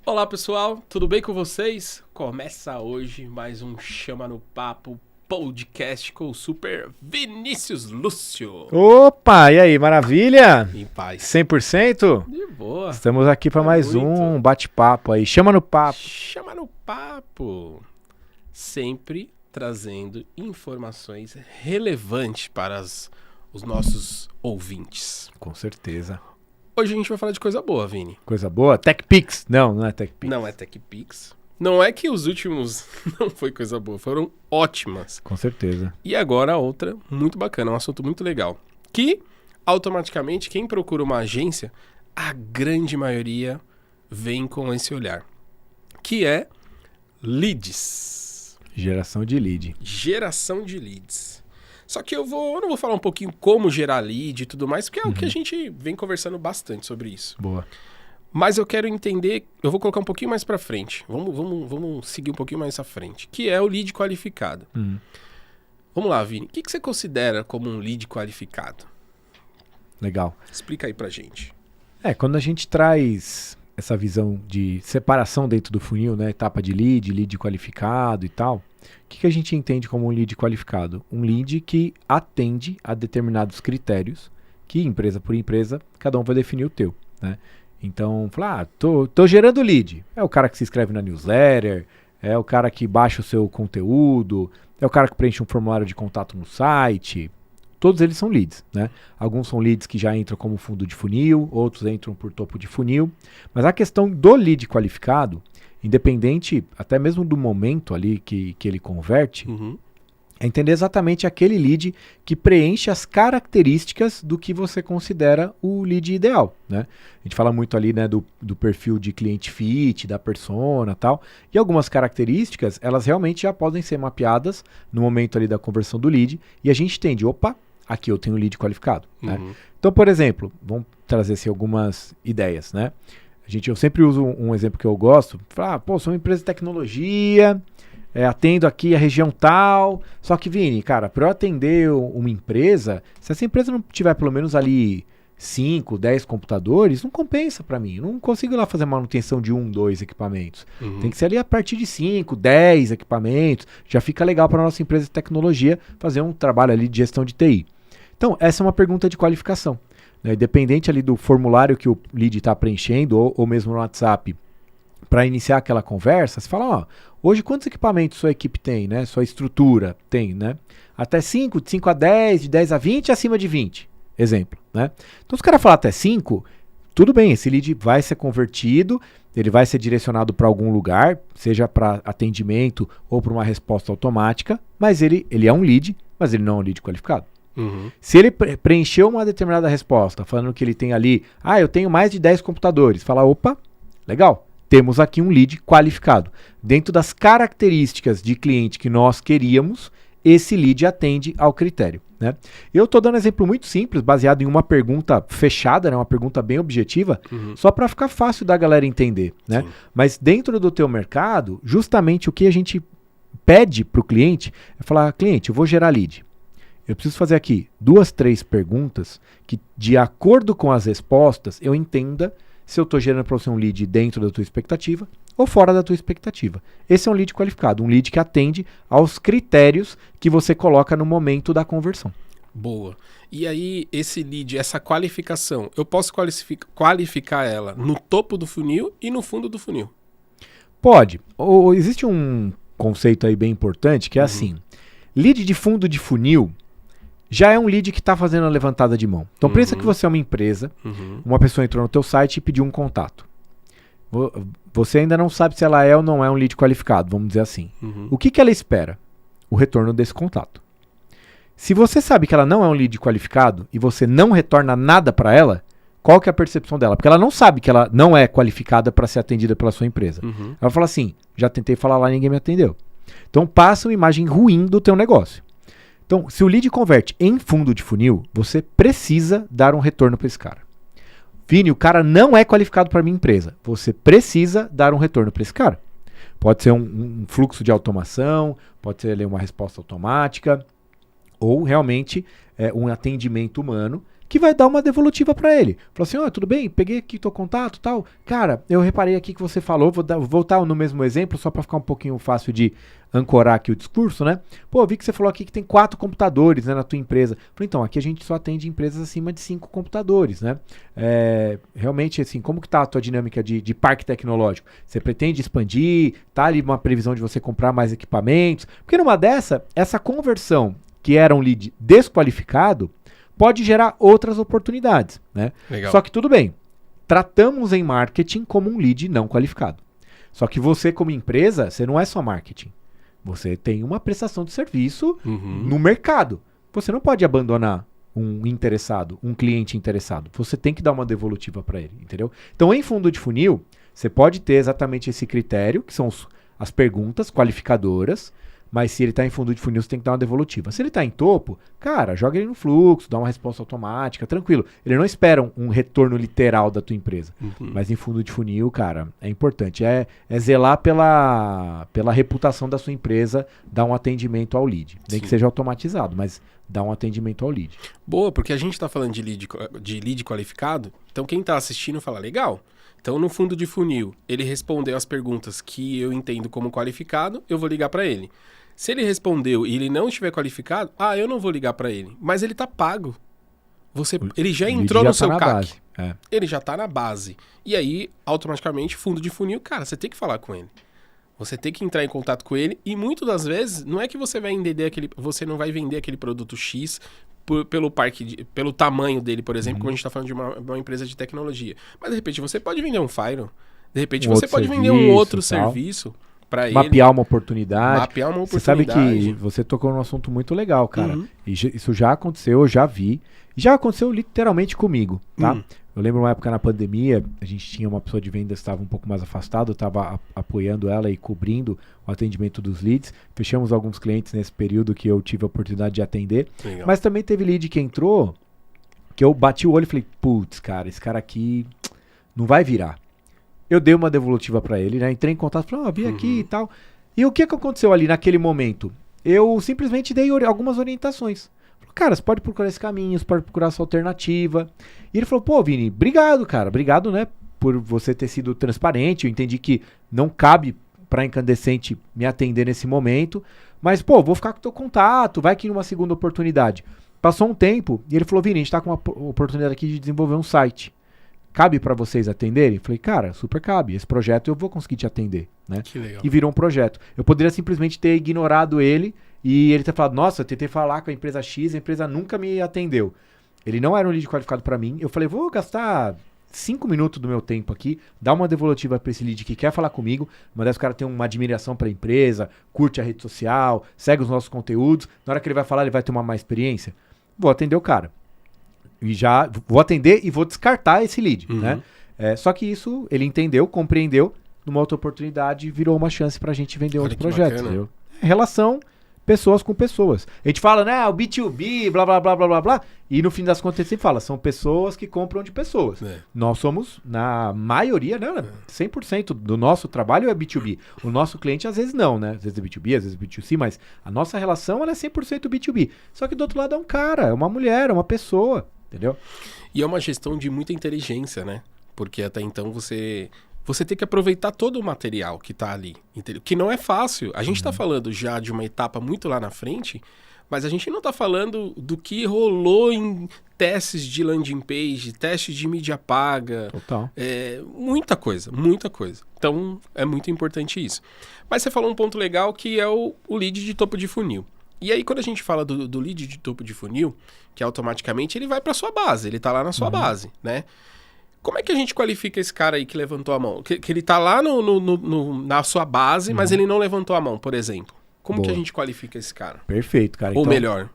Olá pessoal, tudo bem com vocês? Começa hoje mais um Chama no Papo podcast com o Super Vinícius Lúcio. Opa, e aí, maravilha? Em paz. 100%? De boa. Estamos aqui para mais muito. um bate-papo aí. Chama no papo. Chama no Papo. Sempre trazendo informações relevantes para os nossos ouvintes. Com certeza. Hoje a gente vai falar de coisa boa, Vini. Coisa boa? TechPix? Não é TechPix. Não é TechPix. Não é que os últimos não foi coisa boa, foram ótimas. Com certeza. E agora a outra, muito bacana, um assunto muito legal. Que, automaticamente, quem procura uma agência, a grande maioria vem com esse olhar. Que é leads. Geração de lead. Geração de leads. Só que eu não vou falar um pouquinho como gerar lead e tudo mais, porque é o que a gente vem conversando bastante sobre isso. Boa. Mas eu quero entender, eu vou colocar um pouquinho mais pra frente. Vamos seguir um pouquinho mais à frente. Que é o lead qualificado. Vamos lá, Vini. O que você considera como um lead qualificado? Legal. Explica aí pra gente. Quando a gente traz essa visão de separação dentro do funil, né? Etapa de lead qualificado e tal. O que a gente entende como um lead qualificado? Um lead que atende a determinados critérios que, empresa por empresa, cada um vai definir o teu, né? Então, falar, tô gerando lead. É o cara que se inscreve na newsletter, é o cara que baixa o seu conteúdo, é o cara que preenche um formulário de contato no site. Todos eles são leads, né? Alguns são leads que já entram como fundo de funil, outros entram por topo de funil. Mas a questão do lead qualificado, independente até mesmo do momento ali que ele converte, é entender exatamente aquele lead que preenche as características do que você considera o lead ideal, né? A gente fala muito ali, né, do perfil de cliente fit, da persona e tal, e algumas características, elas realmente já podem ser mapeadas no momento ali da conversão do lead, e a gente entende, opa, aqui eu tenho um lead qualificado, né? Então, por exemplo, vamos trazer assim, algumas ideias, né? Eu sempre uso um exemplo que eu gosto, falar, sou uma empresa de tecnologia, atendo aqui a região tal, só que, Vini, cara, para eu atender uma empresa, se essa empresa não tiver pelo menos ali 5, 10 computadores, não compensa para mim, eu não consigo ir lá fazer manutenção de 1, 2 equipamentos, tem que ser ali a partir de 5, 10 equipamentos, já fica legal para nossa empresa de tecnologia fazer um trabalho ali de gestão de TI. Então, essa é uma pergunta de qualificação. Independente ali do formulário que o lead está preenchendo, ou mesmo no WhatsApp, para iniciar aquela conversa, você fala, hoje quantos equipamentos sua equipe tem, né? Sua estrutura tem, né? Até 5, de 5 a 10, de 10 a 20, acima de 20, exemplo, né? Então, se o cara falar até 5, tudo bem, esse lead vai ser convertido, ele vai ser direcionado para algum lugar, seja para atendimento ou para uma resposta automática, mas ele é um lead, mas ele não é um lead qualificado. Se ele preencheu uma determinada resposta, falando que ele tem ali, eu tenho mais de 10 computadores, fala, opa, legal, temos aqui um lead qualificado. Dentro das características de cliente que nós queríamos, esse lead atende ao critério, né? Eu estou dando um exemplo muito simples, baseado em uma pergunta fechada, né, uma pergunta bem objetiva, só para ficar fácil da galera entender, né? Mas dentro do teu mercado, justamente o que a gente pede para o cliente é falar, cliente, eu vou gerar lead. Eu preciso fazer aqui 2, 3 perguntas que, de acordo com as respostas, eu entenda se eu estou gerando para você um lead dentro da tua expectativa ou fora da tua expectativa. Esse é um lead qualificado, um lead que atende aos critérios que você coloca no momento da conversão. Boa. E aí, esse lead, essa qualificação, eu posso qualificar ela no topo do funil e no fundo do funil? Pode. Existe um conceito aí bem importante que é assim, lead de fundo de funil já é um lead que está fazendo a levantada de mão. Então, pensa que você é uma empresa, uma pessoa entrou no teu site e pediu um contato. Você ainda não sabe se ela é ou não é um lead qualificado, vamos dizer assim. O que ela espera? O retorno desse contato. Se você sabe que ela não é um lead qualificado e você não retorna nada para ela, qual que é a percepção dela? Porque ela não sabe que ela não é qualificada para ser atendida pela sua empresa. Ela fala assim, já tentei falar lá e ninguém me atendeu. Então, passa uma imagem ruim do teu negócio. Então, se o lead converte em fundo de funil, você precisa dar um retorno para esse cara. Vini, o cara não é qualificado para minha empresa. Você precisa dar um retorno para esse cara. Pode ser um fluxo de automação, pode ser uma resposta automática, ou realmente um atendimento humano que vai dar uma devolutiva para ele. Falou assim, tudo bem, peguei aqui teu contato e tal. Cara, eu reparei aqui que você falou, vou voltar no mesmo exemplo, só para ficar um pouquinho fácil de ancorar aqui o discurso, né? Pô, vi que você falou aqui que tem 4 computadores, né, na tua empresa. Falei, então, aqui a gente só atende empresas acima de 5 computadores, né? Realmente, assim, como que tá a tua dinâmica de parque tecnológico? Você pretende expandir? Tá ali uma previsão de você comprar mais equipamentos? Porque numa dessa, essa conversão que era um lead desqualificado pode gerar outras oportunidades, né? Legal. Só que tudo bem, tratamos em marketing como um lead não qualificado. Só que você como empresa, você não é só marketing. Você tem uma prestação de serviço no mercado. Você não pode abandonar um interessado, um cliente interessado. Você tem que dar uma devolutiva para ele, entendeu? Então, em fundo de funil, você pode ter exatamente esse critério, que são as perguntas qualificadoras, mas se ele está em fundo de funil, você tem que dar uma devolutiva. Se ele está em topo, cara, joga ele no fluxo, dá uma resposta automática, tranquilo. Ele não espera um retorno literal da tua empresa. Mas em fundo de funil, cara, é importante. É zelar pela reputação da sua empresa, dar um atendimento ao lead. Nem que seja automatizado, mas dar um atendimento ao lead. Boa, porque a gente está falando de lead qualificado, então quem está assistindo fala, legal. Então, no fundo de funil, ele respondeu as perguntas que eu entendo como qualificado, eu vou ligar para ele. Se ele respondeu e ele não estiver qualificado, eu não vou ligar para ele. Mas ele tá pago. Ele já entrou no seu CAC. Ele já tá na base. E aí, automaticamente, fundo de funil, cara, você tem que falar com ele. Você tem que entrar em contato com ele. E muitas das vezes, não é que você vai você não vai vender aquele produto X pelo tamanho dele, por exemplo, como a gente está falando de uma empresa de tecnologia. Mas, de repente, você pode vender um Firewall. De repente, você pode vender um outro serviço para ele. Mapear uma oportunidade. Mapear uma Você sabe que você tocou num assunto muito legal, cara. E isso já aconteceu, eu já vi. Já aconteceu literalmente comigo, tá? Eu lembro uma época na pandemia, a gente tinha uma pessoa de vendas que estava um pouco mais afastada, eu estava apoiando ela e cobrindo o atendimento dos leads. Fechamos alguns clientes nesse período que eu tive a oportunidade de atender. Legal. Mas também teve lead que entrou, que eu bati o olho e falei, putz, cara, esse cara aqui não vai virar. Eu dei uma devolutiva para ele, né? Entrei em contato, falei, vi aqui e tal. E o que aconteceu ali naquele momento? Eu simplesmente dei algumas orientações. Cara, você pode procurar esse caminho, você pode procurar essa alternativa. E ele falou, pô, Vini, obrigado, cara. Obrigado, né, por você ter sido transparente. Eu entendi que não cabe pra incandescente me atender nesse momento. Mas, pô, vou ficar com o teu contato, vai aqui numa segunda oportunidade. Passou um tempo e ele falou, Vini, a gente tá com uma oportunidade aqui de desenvolver um site. Cabe pra vocês atenderem? Falei, cara, super cabe. Esse projeto eu vou conseguir te atender, né? Que legal. E virou um projeto. Eu poderia simplesmente ter ignorado ele e ele ter falado, nossa, eu tentei falar com a empresa X, a empresa nunca me atendeu. Ele não era um lead qualificado para mim. Eu falei, vou gastar 5 minutos do meu tempo aqui, dar uma devolutiva para esse lead que quer falar comigo, mas o cara tem uma admiração para a empresa, curte a rede social, segue os nossos conteúdos. Na hora que ele vai falar, ele vai ter uma má experiência. Vou atender o cara. E já vou atender e vou descartar esse lead, né? Só que isso ele entendeu, compreendeu, numa outra oportunidade virou uma chance pra gente vender outro projeto. Entendeu? Relação pessoas com pessoas. A gente fala, né, o B2B, blá, blá, blá, blá, blá, blá, e no fim das contas a gente fala, são pessoas que compram de pessoas. Nós somos, na maioria, né, 100% do nosso trabalho é B2B. O nosso cliente às vezes não, né, às vezes é B2B, às vezes é B2C, mas a nossa relação ela é 100% B2B. Só que do outro lado é um cara, é uma mulher, é uma pessoa, entendeu? E é uma gestão de muita inteligência, né, porque até então você tem que aproveitar todo o material que está ali, entendeu? Que não é fácil. A gente está falando já de uma etapa muito lá na frente, mas a gente não está falando do que rolou em testes de landing page, testes de mídia paga. Total. Muita coisa, muita coisa. Então, é muito importante isso. Mas você falou um ponto legal que é o lead de topo de funil. E aí, quando a gente fala do lead de topo de funil, que automaticamente ele vai para sua base, ele está lá na sua base, né? Como é que a gente qualifica esse cara aí que levantou a mão? Que ele tá lá na sua base, mas ele não levantou a mão, por exemplo. Como que a gente qualifica esse cara? Perfeito, cara. Ou então, melhor,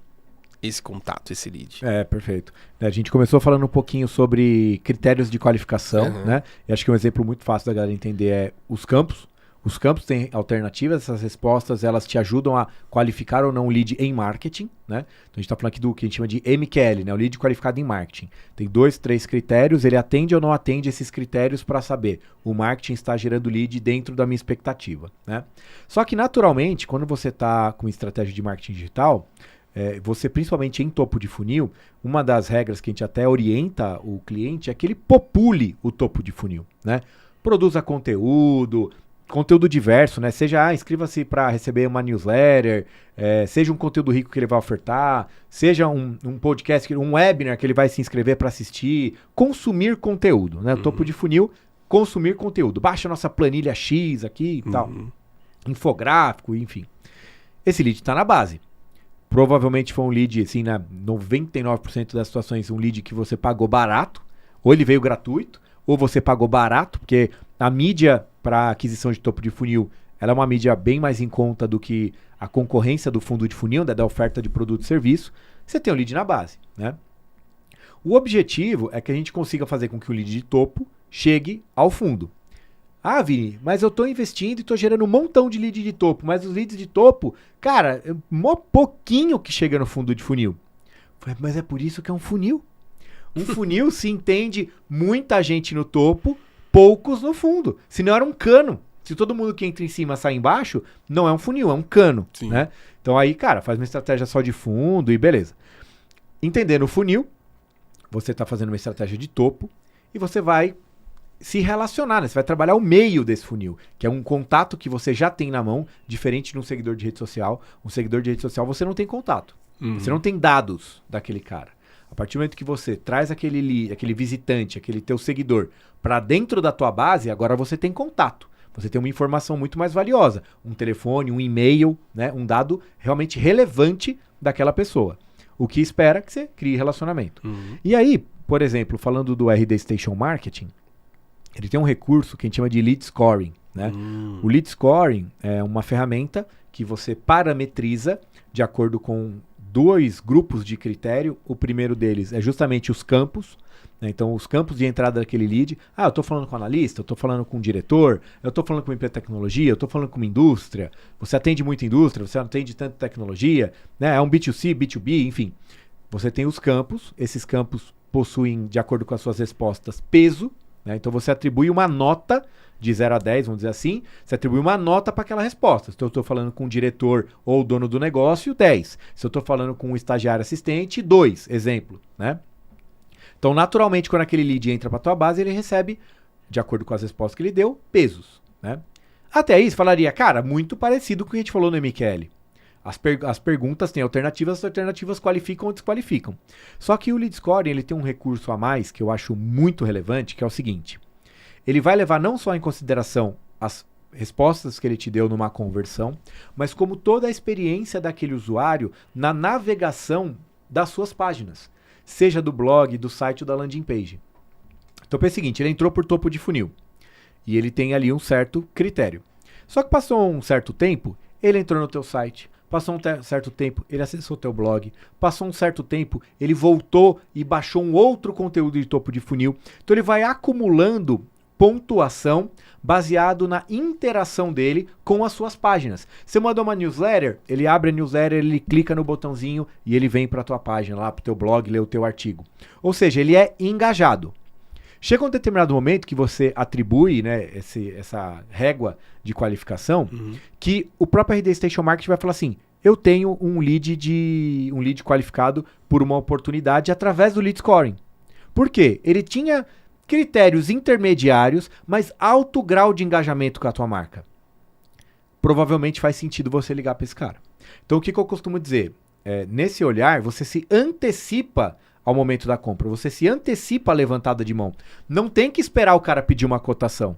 esse contato, esse lead. Perfeito. A gente começou falando um pouquinho sobre critérios de qualificação, né? E acho que um exemplo muito fácil da galera entender é os campos. Os campos têm alternativas, essas respostas elas te ajudam a qualificar ou não o lead em marketing, né? Então a gente está falando aqui do que a gente chama de MQL, né? O lead qualificado em marketing. Tem 2, 3 critérios, ele atende ou não atende esses critérios para saber o marketing está gerando lead dentro da minha expectativa, né? Só que naturalmente, quando você está com estratégia de marketing digital, você principalmente em topo de funil, uma das regras que a gente até orienta o cliente é que ele popule o topo de funil, né? Produza conteúdo diverso, né? Seja, inscreva-se para receber uma newsletter, seja um conteúdo rico que ele vai ofertar, seja um podcast, um webinar que ele vai se inscrever para assistir, consumir conteúdo, né? Topo de funil, consumir conteúdo. Baixa a nossa planilha X aqui e tal, infográfico, enfim. Esse lead está na base. Provavelmente foi um lead, assim, na 99% das situações, um lead que você pagou barato, ou ele veio gratuito, ou você pagou barato, porque a mídia para aquisição de topo de funil, ela é uma mídia bem mais em conta do que a concorrência do fundo de funil, né, da oferta de produto e serviço. Você tem um lead na base, né? O objetivo é que a gente consiga fazer com que o lead de topo chegue ao fundo. Ah, Vini, mas eu estou investindo e estou gerando um montão de lead de topo, mas os leads de topo, cara, é mó pouquinho que chega no fundo de funil. Mas é por isso que é um funil. Um funil se entende muita gente no topo, poucos no fundo. Senão era um cano. Se todo mundo que entra em cima sai embaixo, não é um funil, é um cano. Né? Então aí, cara, faz uma estratégia só de fundo e beleza. Entendendo o funil, você está fazendo uma estratégia de topo e você vai se relacionar, né? Você vai trabalhar o meio desse funil, que é um contato que você já tem na mão, diferente de um seguidor de rede social. Um seguidor de rede social você não tem contato. Você não tem dados daquele cara. A partir do momento que você traz aquele visitante, aquele teu seguidor, para dentro da tua base, agora você tem contato. Você tem uma informação muito mais valiosa. Um telefone, um e-mail, né? Um dado realmente relevante daquela pessoa. O que espera que você crie relacionamento. E aí, por exemplo, falando do RD Station Marketing, ele tem um recurso que a gente chama de Lead Scoring, né? O Lead Scoring é uma ferramenta que você parametriza de acordo com 2 grupos de critério. O primeiro deles é justamente os campos, né? Então, os campos de entrada daquele lead. Ah, eu estou falando com analista, eu estou falando com diretor, eu estou falando com empresa de tecnologia, eu estou falando com uma indústria. Você atende muita indústria, você atende tanta tecnologia, né? É um B2C, B2B, enfim. Você tem os campos, esses campos possuem, de acordo com as suas respostas, peso, né? Então você atribui uma nota de 0 a 10, vamos dizer assim, você atribui uma nota para aquela resposta. Se eu estou falando com o diretor ou o dono do negócio, 10. Se eu estou falando com um estagiário assistente, 2, exemplo, né? Então, naturalmente, quando aquele lead entra para a tua base, ele recebe, de acordo com as respostas que ele deu, pesos, né? Até aí, você falaria, cara, muito parecido com o que a gente falou no MQL. As perguntas têm alternativas, as alternativas qualificam ou desqualificam. Só que o Lead Scoring, ele tem um recurso a mais que eu acho muito relevante, que é o seguinte. Ele vai levar não só em consideração as respostas que ele te deu numa conversão, mas como toda a experiência daquele usuário na navegação das suas páginas, seja do blog, do site ou da landing page. Então, pensa o seguinte, ele entrou por topo de funil e ele tem ali um certo critério. Só que passou um certo tempo, ele entrou no teu site, passou um certo tempo, ele acessou o teu blog, passou um certo tempo, ele voltou e baixou um outro conteúdo de topo de funil. Então, ele vai acumulando pontuação baseado na interação dele com as suas páginas. Você mandou uma newsletter, ele abre a newsletter, ele clica no botãozinho e ele vem para a tua página, lá para o teu blog, ler o teu artigo. Ou seja, ele é engajado. Chega um determinado momento que você atribui, né, essa régua de qualificação, que o próprio RD Station Marketing vai falar assim, eu tenho um lead qualificado por uma oportunidade através do Lead Scoring. Por quê? Ele tinha critérios intermediários, mas alto grau de engajamento com a tua marca. Provavelmente faz sentido você ligar para esse cara. Então, o que eu costumo dizer? Nesse olhar, você se antecipa ao momento da compra. Você se antecipa a levantada de mão. Não tem que esperar o cara pedir uma cotação.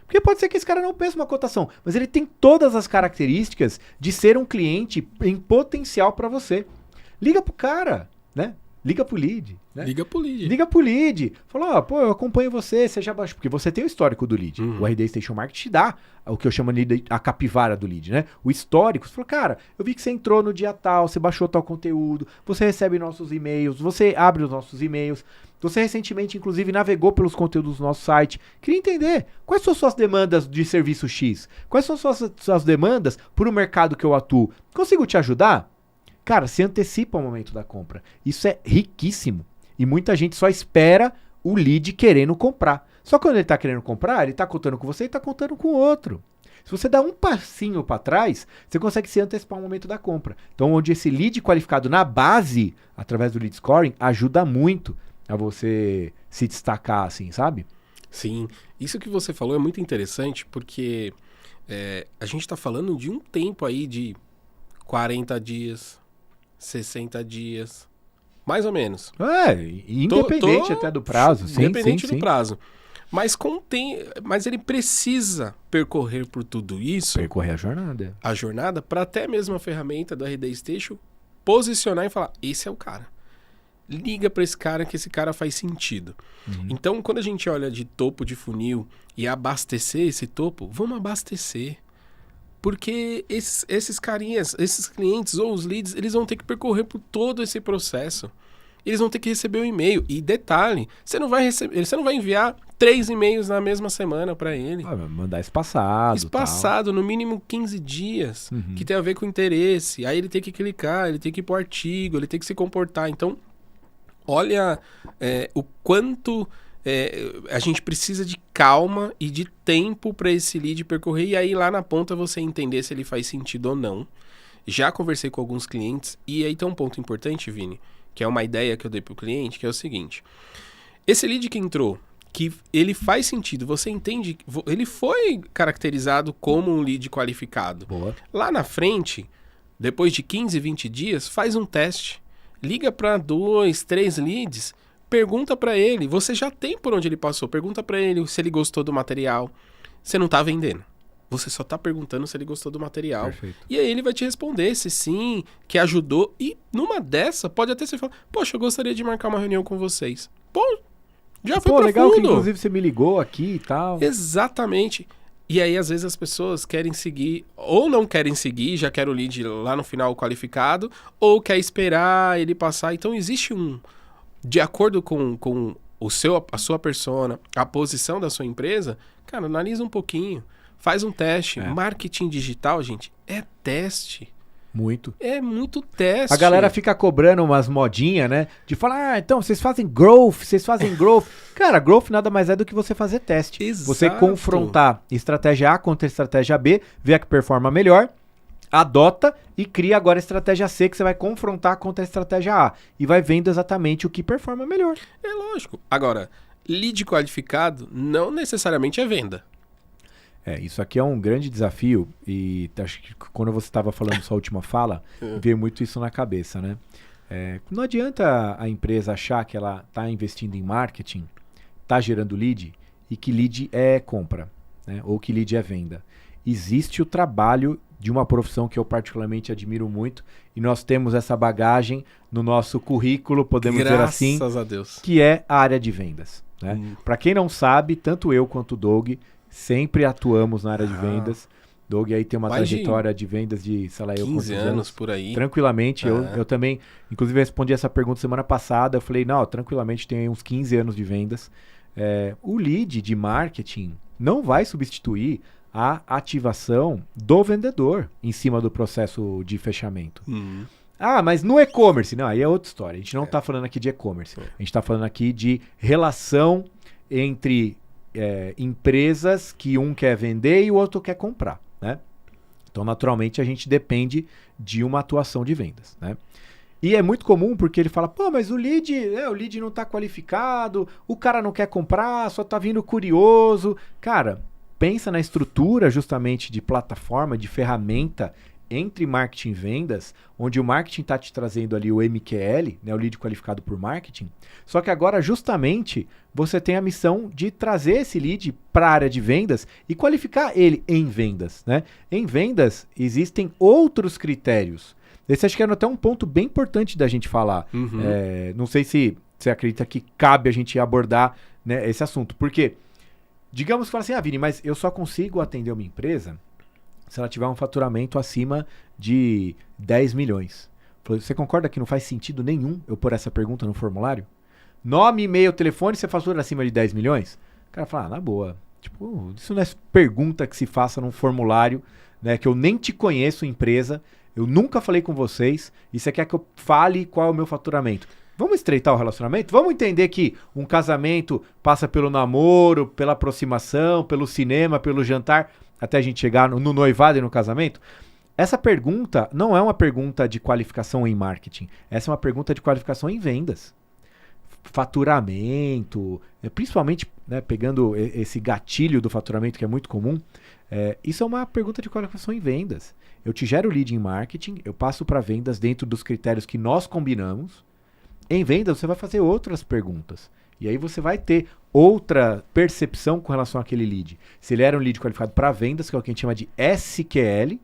Porque pode ser que esse cara não peça uma cotação, mas ele tem todas as características de ser um cliente em potencial para você. Liga pro cara, né? Liga pro lead. Né? Liga pro lead. Liga pro lead. Fala, pô, eu acompanho você já baixou. Porque você tem o histórico do lead. O RD Station Marketing te dá o que eu chamo de a capivara do lead, né? O histórico. Você fala, cara, eu vi que você entrou no dia tal, você baixou tal conteúdo, você recebe nossos e-mails, você abre os nossos e-mails, você recentemente, inclusive, navegou pelos conteúdos do nosso site. Queria entender, quais são suas demandas de serviço X? Quais são suas demandas para o mercado que eu atuo? Consigo te ajudar? Cara, se antecipa o momento da compra. Isso é riquíssimo. E muita gente só espera o lead querendo comprar. Só que quando ele está querendo comprar, ele está contando com você e está contando com o outro. Se você dá um passinho para trás, você consegue se antecipar o momento da compra. Então, onde esse lead qualificado na base, através do lead scoring, ajuda muito a você se destacar, assim, sabe? Sim, isso que você falou é muito interessante, porque a gente está falando de um tempo aí de 40 dias, 60 dias, mais ou menos. Independente até do prazo. Independente sim. do prazo. Mas ele precisa percorrer por tudo isso. Percorrer a jornada. A jornada, para até mesmo a ferramenta do RD Station posicionar e falar, esse é o cara. Liga para esse cara que esse cara faz sentido. Então, quando a gente olha de topo de funil e abastecer esse topo, vamos abastecer. Porque esses carinhas, esses clientes ou os leads, eles vão ter que percorrer por todo esse processo. Eles vão ter que receber um e-mail. E detalhe, você não vai enviar 3 e-mails na mesma semana para ele. Mandar espaçado. Espaçado, no mínimo 15 dias, que tem a ver com interesse. Aí ele tem que clicar, ele tem que ir pro artigo, ele tem que se comportar. Então, olha o quanto a gente precisa de calma e de tempo para esse lead percorrer. E aí lá na ponta você entender se ele faz sentido ou não. Já conversei com alguns clientes. E aí tem um ponto importante, Vini, que é uma ideia que eu dei pro cliente, que é o seguinte. Esse lead que entrou, que ele faz sentido, você entende, ele foi caracterizado como um lead qualificado. Boa. Lá na frente, depois de 15, 20 dias, faz um teste. Liga para 2, 3 leads, pergunta para ele, você já tem por onde ele passou, pergunta para ele se ele gostou do material. Você não tá vendendo. Você só tá perguntando se ele gostou do material. Perfeito. E aí ele vai te responder se sim, que ajudou. E numa dessa, pode até ser falar, poxa, eu gostaria de marcar uma reunião com vocês. Pô, já foi profundo. Legal que inclusive você me ligou aqui e tal. Exatamente. E aí, às vezes, as pessoas querem seguir, ou não querem seguir, já quer o lead lá no final qualificado, ou quer esperar ele passar. Então, existe de acordo com a sua persona, a posição da sua empresa, cara, analisa um pouquinho. Faz um teste. Marketing digital, gente, é teste. Muito. É muito teste. A galera fica cobrando umas modinhas, né? De falar, então, vocês fazem growth. Cara, growth nada mais é do que você fazer teste. Exato. Você confrontar estratégia A contra estratégia B, ver a que performa melhor, adota e cria agora a estratégia C, que você vai confrontar contra a estratégia A. E vai vendo exatamente o que performa melhor. É lógico. Agora, lead qualificado não necessariamente é venda. Isso aqui é um grande desafio e acho que quando você estava falando sua última fala, veio muito isso na cabeça, né? Não adianta a empresa achar que ela está investindo em marketing, está gerando lead e que lead é compra, né? Ou que lead é venda. Existe o trabalho de uma profissão que eu particularmente admiro muito e nós temos essa bagagem no nosso currículo, podemos dizer assim, graças a Deus, que é a área de vendas, né? Para quem não sabe, tanto eu quanto o Doug sempre atuamos na área de vendas. Doug aí tem uma trajetória de vendas de, sei lá, 15 anos por aí. Tranquilamente. Eu também, inclusive, respondi essa pergunta semana passada. Eu falei, não, tranquilamente tem uns 15 anos de vendas. O lead de marketing não vai substituir a ativação do vendedor em cima do processo de fechamento. Mas no e-commerce, não, aí é outra história. A gente não está falando aqui de e-commerce. A gente está falando aqui de relação entre empresas que um quer vender e o outro quer comprar, né? Então, naturalmente, a gente depende de uma atuação de vendas, né? E é muito comum porque ele fala, mas o lead não está qualificado, o cara não quer comprar, só está vindo curioso. Cara, pensa na estrutura justamente de plataforma, de ferramenta entre marketing e vendas, onde o marketing está te trazendo ali o MQL, né, o lead qualificado por marketing, só que agora justamente você tem a missão de trazer esse lead para a área de vendas e qualificar ele em vendas, né? Em vendas existem outros critérios. Esse acho que é até um ponto bem importante da gente falar. Não sei se você acredita que cabe a gente abordar, né, esse assunto, porque digamos que fala assim, Vini, mas eu só consigo atender uma empresa se ela tiver um faturamento acima de 10 milhões. Você concorda que não faz sentido nenhum eu pôr essa pergunta no formulário? Nome, e-mail, telefone, você fatura acima de 10 milhões? O cara fala, na boa. Tipo, isso não é pergunta que se faça num formulário, né, que eu nem te conheço, empresa, eu nunca falei com vocês, e você quer que eu fale qual é o meu faturamento? Vamos estreitar o relacionamento? Vamos entender que um casamento passa pelo namoro, pela aproximação, pelo cinema, pelo jantar. até a gente chegar no noivado e no casamento, essa pergunta não é uma pergunta de qualificação em marketing. Essa é uma pergunta de qualificação em vendas. Faturamento, principalmente, né, pegando esse gatilho do faturamento que é muito comum, isso é uma pergunta de qualificação em vendas. Eu te gero lead em marketing, eu passo para vendas dentro dos critérios que nós combinamos. Em vendas você vai fazer outras perguntas. E aí você vai ter outra percepção com relação àquele lead. Se ele era um lead qualificado para vendas, que é o que a gente chama de SQL,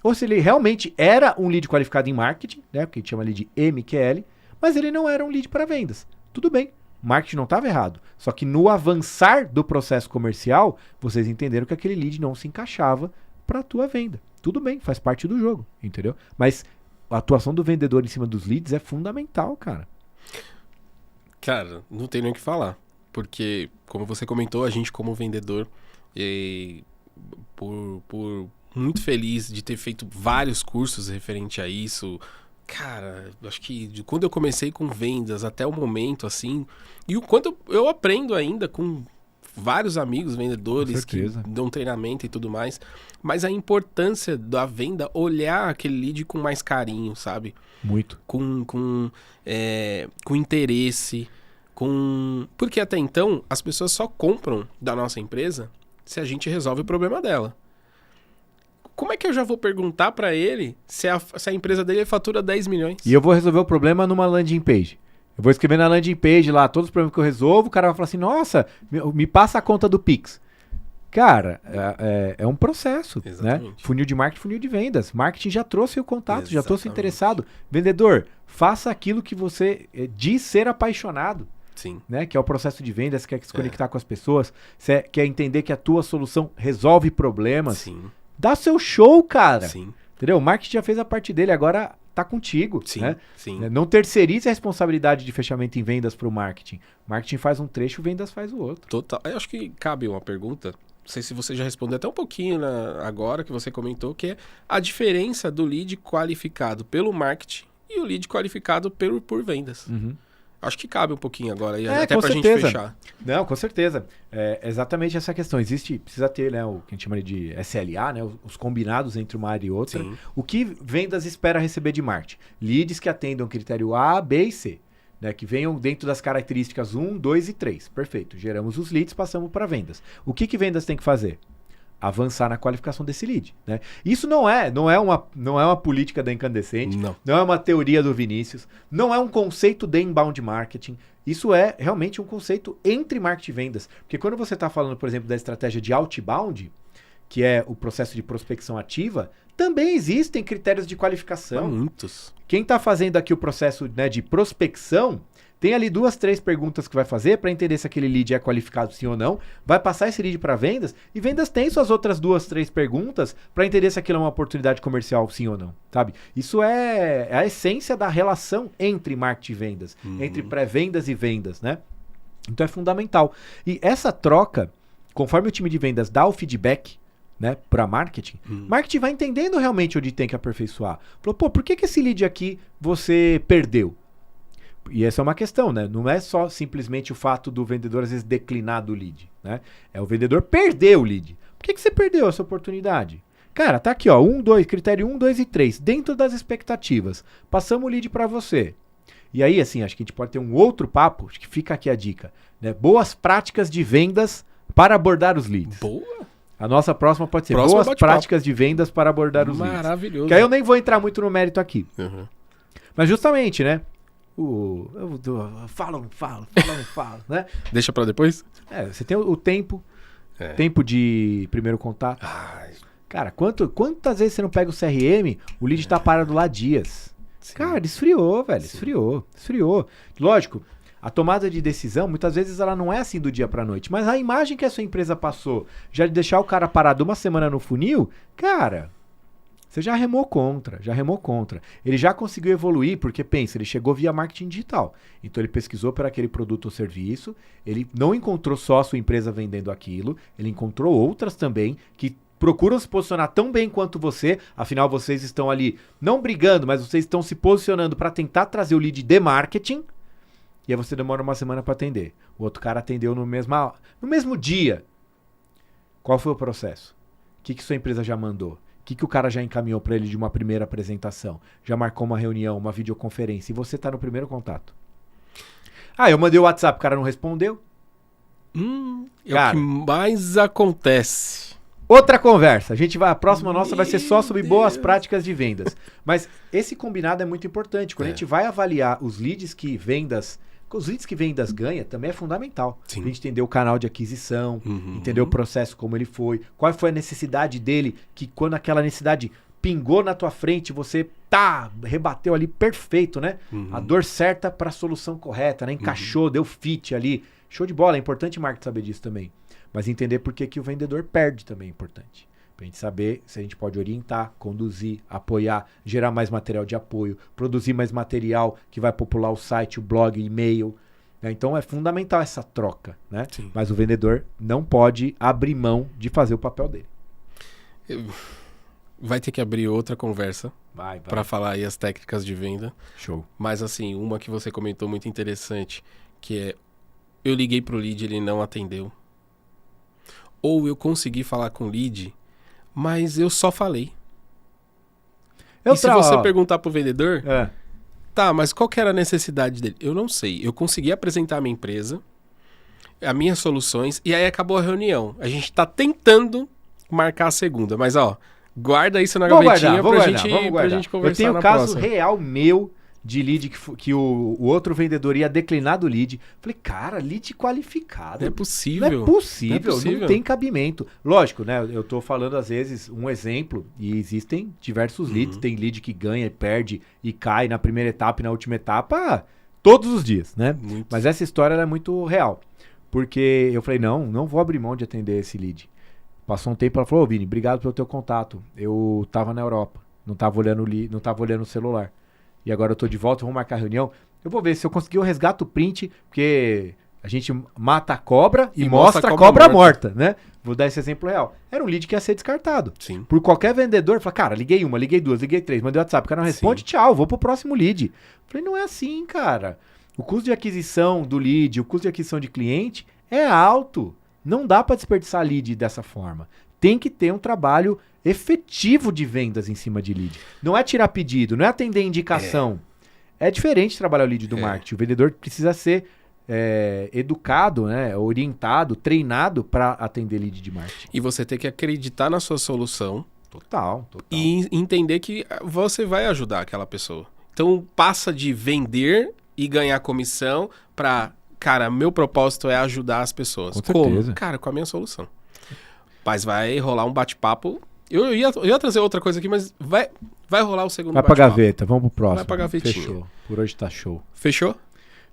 ou se ele realmente era um lead qualificado em marketing, né, que a gente chama ali de MQL, mas ele não era um lead para vendas. Tudo bem, marketing não estava errado. Só que no avançar do processo comercial, vocês entenderam que aquele lead não se encaixava para a tua venda. Tudo bem, faz parte do jogo, entendeu? Mas a atuação do vendedor em cima dos leads é fundamental, cara. Cara, não tem nem o que falar. Porque, como você comentou, a gente como vendedor, por muito feliz de ter feito vários cursos referente a isso. Cara, acho que de quando eu comecei com vendas até o momento, assim, e o quanto eu aprendo ainda com vários amigos vendedores que dão treinamento e tudo mais, mas a importância da venda, olhar aquele lead com mais carinho, sabe? Muito. Com interesse, porque até então as pessoas só compram da nossa empresa se a gente resolve o problema dela. Como é que eu já vou perguntar pra ele se a empresa dele fatura 10 milhões? E eu vou resolver o problema numa landing page. Eu vou escrever na landing page lá todos os problemas que eu resolvo, o cara vai falar assim, nossa, me passa a conta do Pix. Cara, é um processo, né? Funil de marketing, funil de vendas. Marketing já trouxe o contato, já trouxe o interessado. Vendedor, faça aquilo que você diz ser apaixonado. Sim. Né? Que é o processo de vendas, quer se conectar com as pessoas, você quer entender que a tua solução resolve problemas. Sim. Dá seu show, cara. Sim. Entendeu? O marketing já fez a parte dele, agora tá contigo. Sim, né? sim. Não terceirize a responsabilidade de fechamento em vendas para o marketing. Marketing faz um trecho, vendas faz o outro. Total. Eu acho que cabe uma pergunta, não sei se você já respondeu até um pouquinho agora que você comentou, que é a diferença do lead qualificado pelo marketing e o lead qualificado por vendas. Uhum. Acho que cabe um pouquinho agora, até pra gente fechar. Não, com certeza. É exatamente essa questão. Precisa ter, né, o que a gente chama de SLA, né, os combinados entre uma área e outra. Sim. O que vendas espera receber de marketing? Leads que atendam critério A, B e C. Né, que venham dentro das características 1, 2 e 3. Perfeito. Geramos os leads, passamos para vendas. O que vendas tem que fazer? Avançar na qualificação desse lead. Né? Isso não é uma política da Incandescente, não é uma teoria do Vinícius, não é um conceito de inbound marketing. Isso é realmente um conceito entre marketing e vendas. Porque quando você está falando, por exemplo, da estratégia de outbound, que é o processo de prospecção ativa, também existem critérios de qualificação. Muitos. Quem está fazendo aqui o processo, né, de prospecção, tem ali 2, 3 perguntas que vai fazer para entender se aquele lead é qualificado sim ou não. Vai passar esse lead para vendas e vendas tem suas outras 2, 3 perguntas para entender se aquilo é uma oportunidade comercial sim ou não, sabe? Isso é a essência da relação entre marketing e vendas, entre pré-vendas e vendas, né? Então é fundamental. E essa troca, conforme o time de vendas dá o feedback, né, para marketing, marketing vai entendendo realmente onde tem que aperfeiçoar. Falou, pô, por que esse lead aqui você perdeu? E essa é uma questão, né? Não é só simplesmente o fato do vendedor às vezes declinar do lead, né? É o vendedor perder o lead. Por que você perdeu essa oportunidade? Cara, tá aqui, ó, critério 1, 2 e 3, dentro das expectativas. Passamos o lead para você. E aí, assim, acho que a gente pode ter um outro papo, acho que fica aqui a dica, né? Boas práticas de vendas para abordar os leads. Boa! A nossa próxima pode ser boas práticas de vendas para abordar os leads. Maravilhoso. Que aí eu nem vou entrar muito no mérito aqui. Uhum. Mas justamente, né? Fala ou não fala, né? Deixa pra depois? Você tem o tempo, tempo de primeiro contato. Ai. Cara, quantas vezes você não pega o CRM, o lead tá parado lá dias? Sim. Cara, esfriou, velho, esfriou. Lógico, a tomada de decisão, muitas vezes ela não é assim do dia pra noite, mas a imagem que a sua empresa passou, já de deixar o cara parado uma semana no funil, cara... Você já remou contra. Ele já conseguiu evoluir, porque pensa, ele chegou via marketing digital. Então ele pesquisou por aquele produto ou serviço, ele não encontrou só a sua empresa vendendo aquilo, ele encontrou outras também que procuram se posicionar tão bem quanto você, afinal vocês estão ali não brigando, mas vocês estão se posicionando para tentar trazer o lead de marketing, e aí você demora uma semana para atender. O outro cara atendeu no mesmo dia. Qual foi o processo? que sua empresa já mandou? O que o cara já encaminhou para ele de uma primeira apresentação? Já marcou uma reunião, uma videoconferência, e você tá no primeiro contato. Eu mandei o WhatsApp, o cara não respondeu. Cara, o que mais acontece. Outra conversa. A próxima nossa vai ser só sobre boas práticas de vendas. Mas esse combinado é muito importante. Quando a gente vai avaliar os leads que vendas ganha, também é fundamental. Sim. A gente entender o canal de aquisição, entender o processo, como ele foi, qual foi a necessidade dele, que quando aquela necessidade pingou na tua frente, você rebateu ali perfeito, né? A dor certa para a solução correta, né? Encaixou, deu fit ali. Show de bola, é importante, marketing, saber disso também. Mas entender por que o vendedor perde também é importante. Pra gente saber se a gente pode orientar, conduzir, apoiar, gerar mais material de apoio, produzir mais material que vai popular o site, o blog, o e-mail. Né? Então é fundamental essa troca, né? Sim. Mas o vendedor não pode abrir mão de fazer o papel dele. Vai ter que abrir outra conversa para falar aí as técnicas de venda. Show. Mas assim, uma que você comentou muito interessante, que é: eu liguei pro lead, ele não atendeu. Ou eu consegui falar com o lead, mas eu só falei. Se você perguntar pro vendedor, tá, mas qual que era a necessidade dele? Eu não sei. Eu consegui apresentar a minha empresa, as minhas soluções, e aí acabou a reunião. A gente tá tentando marcar a segunda, mas guarda isso na gavetinha pra gente conversar. Eu tenho na caso próxima. real meu de lead que o outro vendedor ia declinar do lead. Falei, cara, lead qualificado. Não é possível. Não é possível, não tem cabimento. Lógico, né? Eu tô falando às vezes um exemplo e existem diversos leads. Tem lead que ganha, perde e cai na primeira etapa e na última etapa todos os dias, né? Muito. Mas essa história era muito real. Porque eu falei, não vou abrir mão de atender esse lead. Passou um tempo, ela falou, Vini, obrigado pelo teu contato. Eu tava na Europa, não tava olhando o celular. E agora eu tô de volta, vamos marcar a reunião. Eu vou ver se eu conseguir, eu resgato o print, porque a gente mata a cobra e mostra a cobra morta, né? Vou dar esse exemplo real. Era um lead que ia ser descartado. Sim. Por qualquer vendedor, fala, cara, liguei uma, liguei duas, liguei três, mandei WhatsApp, o cara não responde, tchau, vou pro próximo lead. Falei, não é assim, cara. O custo de aquisição do lead, o custo de aquisição de cliente é alto. Não dá para desperdiçar lead dessa forma. Tem que ter um trabalho efetivo de vendas em cima de lead. Não é tirar pedido, não é atender indicação. É diferente trabalhar o lead do marketing. O vendedor precisa ser educado, né, orientado, treinado para atender lead de marketing. E você tem que acreditar na sua solução. Total. E entender que você vai ajudar aquela pessoa. Então passa de vender e ganhar comissão para, cara, meu propósito é ajudar as pessoas. Com certeza. Cara, com a minha solução. Mas vai rolar um bate-papo. Eu ia trazer outra coisa aqui, mas vai rolar o segundo bate-papo. Vai pra gaveta, vamos pro próximo. Vai pra gavetinha. Fechou. Por hoje tá show. Fechou?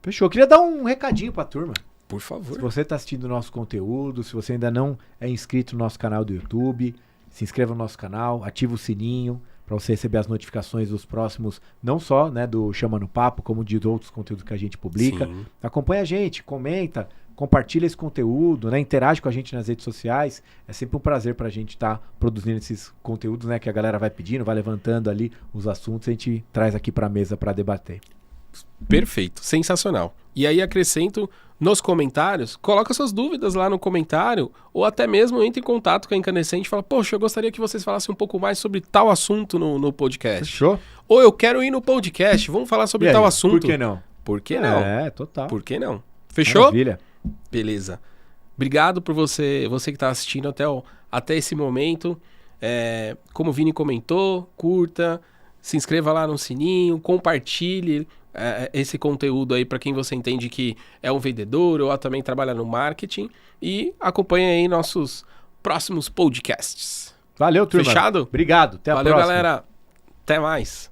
Fechou. Queria dar um recadinho pra turma. Por favor. Se você tá assistindo o nosso conteúdo, se você ainda não é inscrito no nosso canal do YouTube, se inscreva no nosso canal, ativa o sininho para você receber as notificações dos próximos, não só, né, do Chama no Papo, como de outros conteúdos que a gente publica. Sim. Acompanha a gente, comenta, compartilha esse conteúdo, né, interage com a gente nas redes sociais. É sempre um prazer pra gente estar produzindo esses conteúdos, né, que a galera vai pedindo, vai levantando ali os assuntos, a gente traz aqui pra mesa para debater. Perfeito, sensacional. E aí acrescento nos comentários, coloca suas dúvidas lá no comentário, ou até mesmo entre em contato com a Incandescente e fala, poxa, eu gostaria que vocês falassem um pouco mais sobre tal assunto no podcast. Fechou? Ou eu quero ir no podcast, vamos falar sobre tal assunto. Por que não? Por que não? Total. Por que não? Fechou? Maravilha. Beleza. Obrigado por você que está assistindo até esse momento. Como o Vini comentou, curta, se inscreva lá no sininho, compartilhe esse conteúdo aí para quem você entende que é um vendedor ou também trabalha no marketing, e acompanhe aí nossos próximos podcasts. Valeu, turma. Fechado? Obrigado. Até a próxima. Valeu, galera. Até mais.